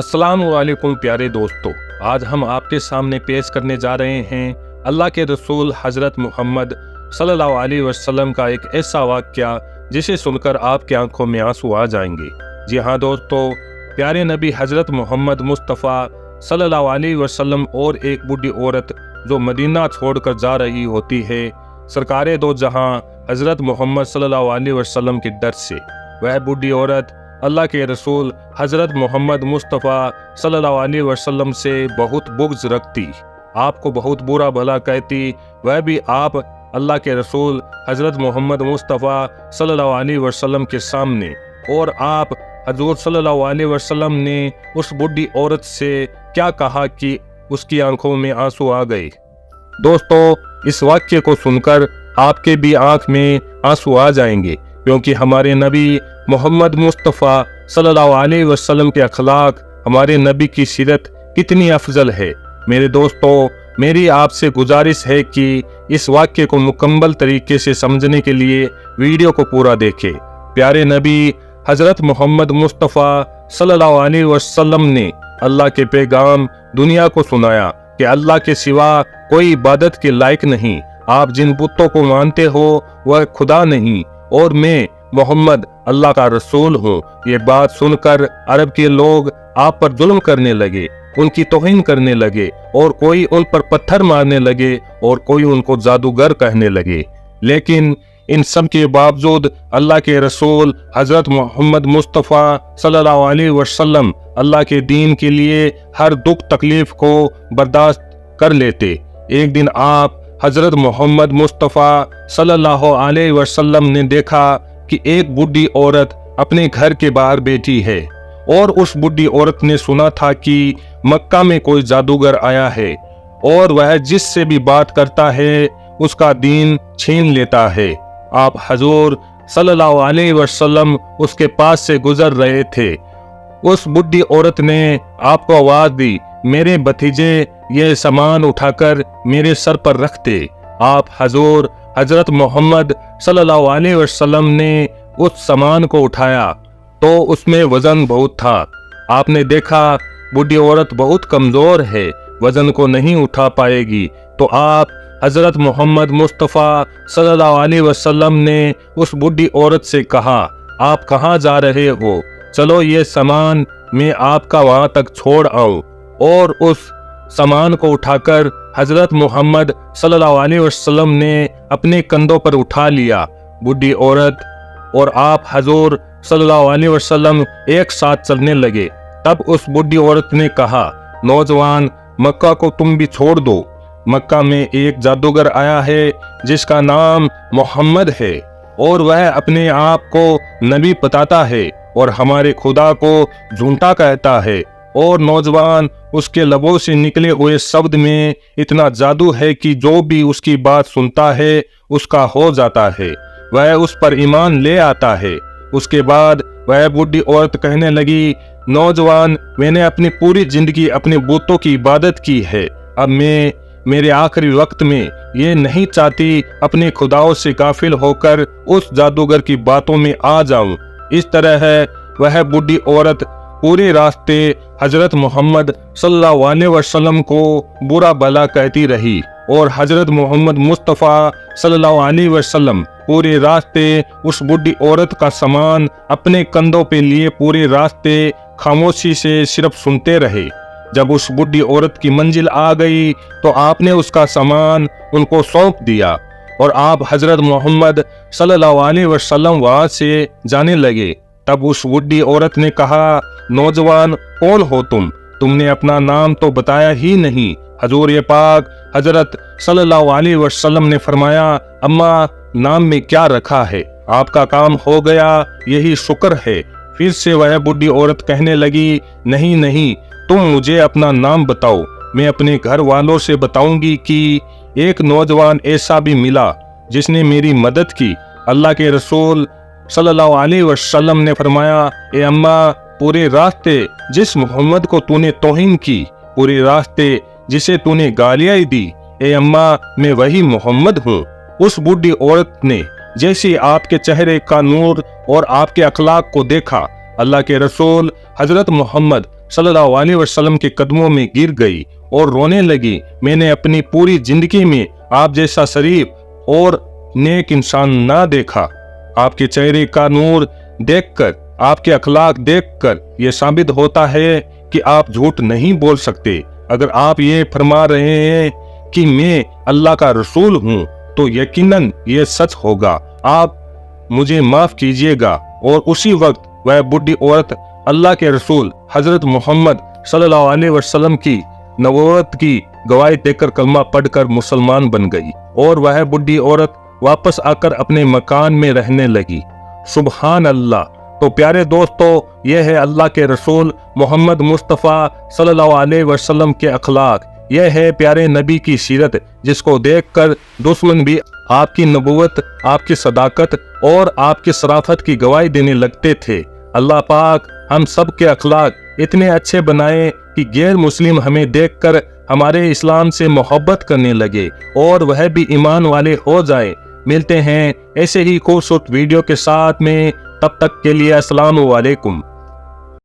अस्सलाम वालेकुम प्यारे दोस्तों, आज हम आपके सामने पेश करने जा रहे हैं अल्लाह के रसूल हज़रत मोहम्मद सल्लल्लाहु अलैहि वसल्लम का एक ऐसा वाक़या जिसे सुनकर आपकी आंखों में आंसू आ जाएंगे। जी हाँ दोस्तों, प्यारे नबी हज़रत मोहम्मद मुस्तफ़ा सल्लल्लाहु अलैहि वसल्लम और एक बूढ़ी औरत जो मदीना छोड़कर जा रही होती है सरकारे दो जहां हज़रत मोहम्मद सल्लल्लाहु अलैहि वसल्लम के डर से। वह बूढ़ी औरत अल्लाह के रसूल हज़रत मोहम्मद मुस्तफ़ा सल्लल्लाहु अलैहि वसल्लम से बहुत बुग़्ज़ रखती, आपको बहुत बुरा भला कहती। वह भी आप अल्लाह के रसूल हज़रत मोहम्मद मुस्तफ़ा सल्लल्लाहु अलैहि वसल्लम के सामने, और आप हज़ूर सल्लल्लाहु अलैहि वसल्लम ने उस बूढ़ी औरत से क्या कहा कि उसकी आंखों में आंसू आ गए। दोस्तों, इस वाक्य को सुनकर आपके भी आंख में आंसू आ जाएंगे, क्योंकि हमारे नबी मोहम्मद मुस्तफ़ा सल्लल्लाहु अलैहि वसल्लम के अखलाक, हमारे नबी की सीरत कितनी अफजल है। मेरे दोस्तों, मेरी आपसे गुजारिश है कि इस वाक्य को मुकम्मल तरीके से समझने के लिए वीडियो को पूरा देखें। प्यारे नबी हज़रत मोहम्मद मुस्तफ़ा सल्लल्लाहु अलैहि वसल्लम ने अल्लाह के पैगाम दुनिया को सुनाया कि अल्लाह के सिवा कोई इबादत के लायक नहीं, आप जिन बुतों को मानते हो वह खुदा नहीं, और मैं मोहम्मद अल्लाह का रसूल हूँ। ये बात सुनकर अरब के लोग आप पर जुल्म करने लगे, उनकी तौहीन करने लगे, और कोई उन पर पत्थर मारने लगे और कोई उनको जादूगर कहने लगे। लेकिन इन सब के बावजूद अल्लाह के रसूल हज़रत मोहम्मद मुस्तफ़ा सल्लल्लाहु अलैहि वसल्लम अल्लाह के दीन के लिए हर दुख तकलीफ को बर्दाश्त कर लेते। एक दिन आप हज़रत मोहम्मद मुस्तफ़ा सल्लल्लाहु अलैहि वसल्लम ने देखा कि एक बूढ़ी औरत अपने घर के बाहर बैठी है, और उस बूढ़ी औरत ने सुना था कि मक्का में कोई जादूगर आया है और वह जिससे भी बात करता है उसका दीन छीन लेता है। आप हजूर सल्लल्लाहु अलैहि वसल्लम उसके पास से गुजर रहे थे। उस बूढ़ी औरत ने आपको आवाज दी, मेरे भतीजे ये सामान उठाकर मेरे सर पर रखते। आप हजूर हजरत मोहम्मद सल्लल्लाहु अलैहि वसल्लम ने उस सामान को उठाया तो उसमें वजन बहुत था। आपने देखा बूढ़ी औरत बहुत कमजोर है, वजन को नहीं उठा पाएगी, तो आप हजरत मोहम्मद मुस्तफ़ा सल्लल्लाहु अलैहि वसल्लम ने उस बूढ़ी औरत से कहा, आप कहाँ जा रहे हो, चलो ये सामान मैं आपका वहां तक छोड़ आऊं। और उस सामान को उठाकर हजरत मोहम्मद सल्लल्लाहु अलैहि वसल्लम ने अपने कंधों पर उठा लिया। बूढ़ी औरत और आप हजूर सल्लल्लाहु अलैहि वसल्लम एक साथ चलने लगे। तब उस बूढ़ी औरत ने कहा, नौजवान, मक्का को तुम भी छोड़ दो। मक्का में एक जादूगर आया है जिसका नाम मोहम्मद है, और वह अपने आप को नबी बताता है और हमारे खुदा को झूठा कहता है। और नौजवान, उसके लबों से निकले हुए शब्द में इतना जादू है कि जो भी उसकी बात सुनता है उसका हो जाता है, वह उस पर ईमान ले आता है। उसके बाद वह बूढ़ी औरत कहने लगी, नौजवान, मैंने अपनी पूरी जिंदगी अपने बूतों की इबादत की है, अब मैं मेरे आखिरी वक्त में ये नहीं चाहती अपने खुदाओं से गाफिल होकर उस जादूगर की बातों में आ जाऊं। इस तरह है वह बूढ़ी औरत पूरे रास्ते हजरत मोहम्मद सल्लल्लाहु अलैहि वसल्लम को बुरा भला कहती रही, और हजरत मोहम्मद मुस्तफ़ा सल्लल्लाहु अलैहि वसल्लम पूरे रास्ते उस बूढ़ी औरत का सामान अपने कंधों पे लिए पूरे रास्ते खामोशी से सिर्फ सुनते रहे। जब उस बूढ़ी औरत की मंजिल आ गई तो आपने उसका सामान उनको सौंप दिया, और आप हजरत मोहम्मद सल्लल्लाहु अलैहि वसल्लम वहां से जाने लगे। तब उस बूढ़ी औरत ने कहा, नौजवान, कौन हो तुमने अपना नाम तो बताया ही नहीं। हजूर ये पाक हजरत सल्लल्लाहु अलैहि वसल्लम ने फरमाया, अम्मा, नाम में क्या रखा है, आपका काम हो गया, यही शुक्र है। फिर से वह बूढ़ी औरत कहने लगी, नहीं नहीं, तुम मुझे अपना नाम बताओ, मैं अपने घर वालों से बताऊंगी कि एक नौजवान ऐसा भी मिला जिसने मेरी मदद की। अल्लाह के रसूल सल्लल्लाहु अलैहि वसल्लम ने फरमाया, ए अम्मा, पूरे रास्ते जिस मोहम्मद को तूने तौहीन की, पूरे रास्ते जिसे तूने गालियां दी, ए अम्मा, मैं वही मोहम्मद हूँ। उस बूढ़ी औरत ने जैसे आपके चेहरे का नूर और आपके अखलाक को देखा, अल्लाह के रसूल हजरत मोहम्मद सल्लल्लाहु अलैहि वसल्लम के कदमों में गिर गई और रोने लगी। मैंने अपनी पूरी जिंदगी में आप जैसा शरीफ और नेक इंसान ना देखा। आपके चेहरे का नूर देखकर, आपके अखलाक देखकर ये साबित होता है कि आप झूठ नहीं बोल सकते। अगर आप ये फरमा रहे हैं कि मैं अल्लाह का रसूल हूँ तो यकीनन ये सच होगा। आप मुझे माफ कीजिएगा। और उसी वक्त वह बुढ़ी औरत अल्लाह के रसूल हजरत मोहम्मद सल्लल्लाहु अलैहि वसल्लम की नबूवत की गवाही देकर कलमा पढ़कर मुसलमान बन गई और वह बुढ़ी औरत वापस आकर अपने मकान में रहने लगी। सुबहान अल्लाह। तो प्यारे दोस्तों, यह है अल्लाह के रसूल मोहम्मद मुस्तफ़ा सल्लल्लाहु अलैहि वसल्लम के अखलाक। यह है प्यारे नबी की सीरत, जिसको देखकर दुश्मन भी आपकी नबूवत, आपकी सदाकत और आपकी शराफत की गवाही देने लगते थे। अल्लाह पाक हम सब के अखलाक इतने अच्छे बनाए कि गैर मुस्लिम हमें देखकर हमारे इस्लाम से मोहब्बत करने लगे और वह भी ईमान वाले हो जाए। मिलते हैं ऐसे ही खूबसूरत वीडियो के साथ में, तब तक के लिए अस्सलाम वालेकुम।